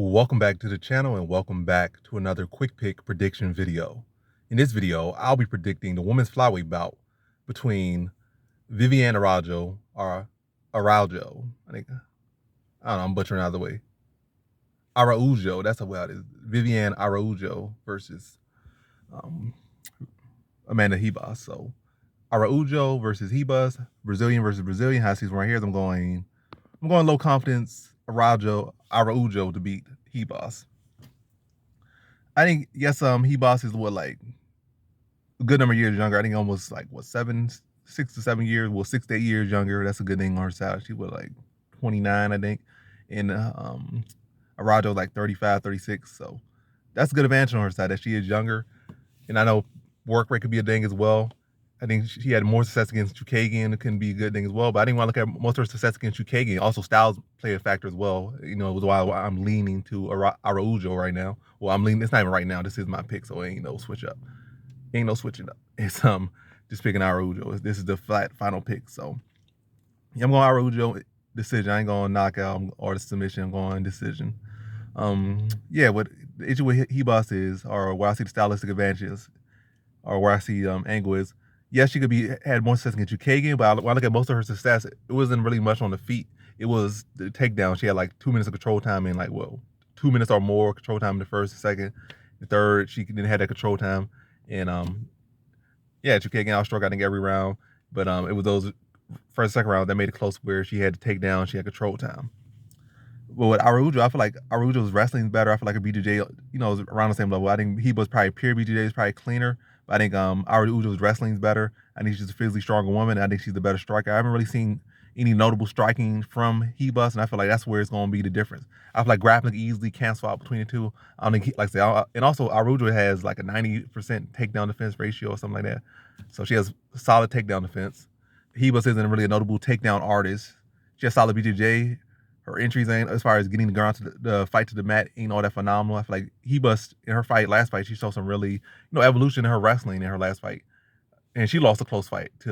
Welcome back to the channel and welcome back to another quick pick prediction video. In this video, I'll be predicting the women's flyweight bout between Viviane Araujo, or Araujo. I don't know, I'm butchering out of the way. Araujo, that's how it is. Viviane Araujo versus Amanda Ribas. So Araujo versus Ribas, Brazilian versus Brazilian. How I see this right here, I'm going low confidence Araujo to beat Ribas. I think yes, Ribas is like a good number of years younger. I think almost like 6 to 7 years, 6 to 8 years younger. That's a good thing on her side. She was like 29, I think, and Araujo like 35, 36. So that's a good advantage on her side that she is younger. And I know work rate could be a thing as well. I think she had more success against Chukagian. It can be a good thing as well. But I didn't want to look at most of her success against Chukagian. Also, styles play a factor as well. You know, it was why I'm leaning to Araujo right now. Well, I'm leaning. It's not even right now. This is my pick, so it ain't no switch up. Ain't no switching up. It's just picking Araujo. This is the final pick. So yeah, I'm going Araujo decision. I ain't going knockout or the submission. I'm going decision. Yeah, what the issue with Ribas is, or where I see the stylistic advantages, or where I see angle is, yes, she had more success against Chukagian, but when I look at most of her success, it wasn't really much on the feet. It was the takedown. She had like 2 minutes of control time and 2 minutes or more control time in the first, the second, the third. She didn't have that control time, and yeah, Chukagian outstruck I think every round, but it was those first, second round that made it close where she had to take down. She had control time. But with Araujo, I feel like Araujo's wrestling is better. I feel like her BJJ, is around the same level. I think he was probably pure BJJ is probably cleaner. But I think Araujo's wrestling is better. I think she's a physically stronger woman. I think she's the better striker. I haven't really seen any notable striking from Ribas, and I feel like that's where it's going to be the difference. I feel like grappling easily cancel out between the two. I don't think, like I said, and also Araujo has like a 90% takedown defense ratio or something like that. So she has solid takedown defense. Ribas isn't really a notable takedown artist. She has solid BJJ. Her entries ain't, as far as getting the ground to the fight to the mat, ain't all that phenomenal. I feel like Ribas in her last fight, she showed some really, evolution in her wrestling in her last fight. And she lost a close fight to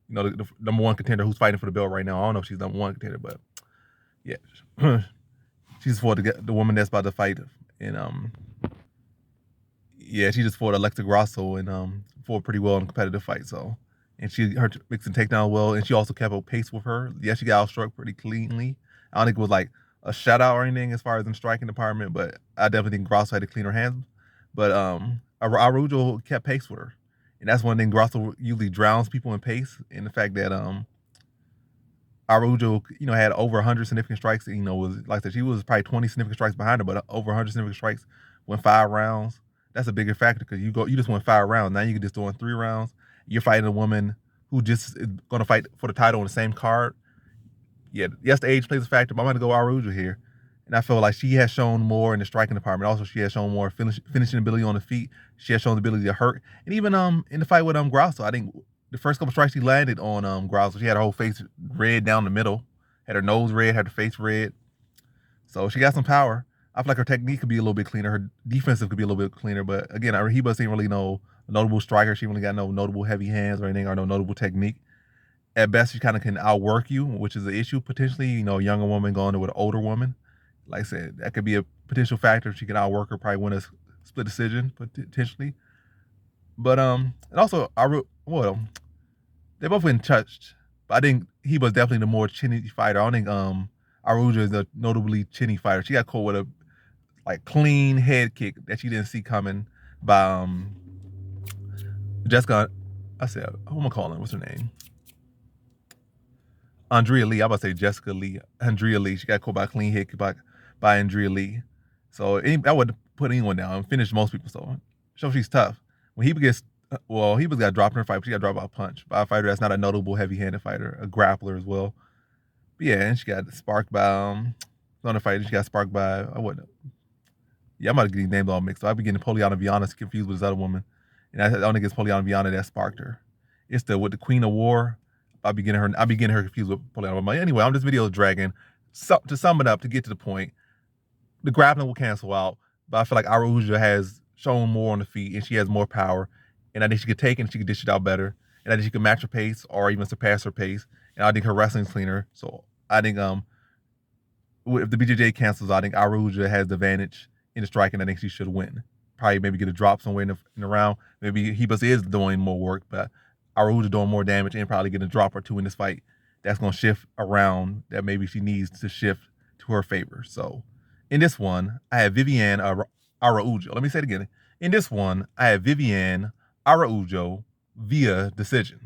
the number one contender who's fighting for the belt right now. I don't know if she's number one contender, but yeah. She's fought the woman that's about to fight. And yeah, she just fought Alexa Grasso and fought pretty well in a competitive fight. So, and her mixing takedown well, and she also kept up pace with her. Yeah, she got outstruck pretty cleanly. I don't think it was like a shutout or anything as far as in striking department, but I definitely think Grasso had to clean her hands. But Araujo kept pace with her. And that's one thing. Grasso usually drowns people in pace. And the fact that Araujo, had over 100 significant strikes, was like that. She was probably 20 significant strikes behind her, but over 100 significant strikes, went 5 rounds. That's a bigger factor because you just went 5 rounds. Now you can just do in 3 rounds. You're fighting a woman who just is going to fight for the title on the same card. Yeah, yes, the age plays a factor, but I'm going to go Araujo here. And I feel like she has shown more in the striking department. Also, she has shown more finishing ability on the feet. She has shown the ability to hurt. And even in the fight with Grasso, I think the first couple strikes she landed on Grasso, she had her whole face red down the middle, had her nose red, had her face red. So she got some power. I feel like her technique could be a little bit cleaner. Her defensive could be a little bit cleaner. But again, Ribas ain't really no notable striker. She really got no notable heavy hands or anything, or no notable technique. At best, she kind of can outwork you, which is an issue potentially. A younger woman going with an older woman. Like I said, that could be a potential factor. She can outwork her, probably win a split decision potentially. But and also they both been touched. But I think he was definitely the more chinny fighter. I don't think Araujo is a notably chinny fighter. She got caught with a clean head kick that she didn't see coming by Jessica. I said, who am I calling? What's her name? Andrea Lee. I'm about to say Jessica Lee. Andrea Lee. She got caught by a clean hit by Andrea Lee. So I wouldn't put anyone down and finish most people. So she's tough. When he got dropped in her fight, but she got dropped by a punch by a fighter that's not a notable heavy-handed fighter, a grappler as well. But yeah, and she got sparked by another fighter. She got sparked by yeah, I'm about to get these names all mixed up. I'd be getting Poliana Viana confused with this other woman. And I don't think it's Poliana Viana that sparked her. It's with the Queen of War. I'll be getting her confused with Poliana. But anyway, this video is dragging. So, to sum it up, to get to the point, the grappling will cancel out. But I feel like Araujo has shown more on the feet, and she has more power. And I think she could take it and she could dish it out better. And I think she could match her pace or even surpass her pace. And I think her wrestling's cleaner. So I think if the BJJ cancels, I think Araujo has the advantage in the striking. I think she should win. Probably maybe get a drop somewhere in the round. Maybe Ribas is doing more work, but Araujo doing more damage and probably get a drop or two in this fight. That's going to shift around that maybe she needs to shift to her favor. So in this one, I have Viviane Araujo. Let me say it again. In this one, I have Viviane Araujo via decision.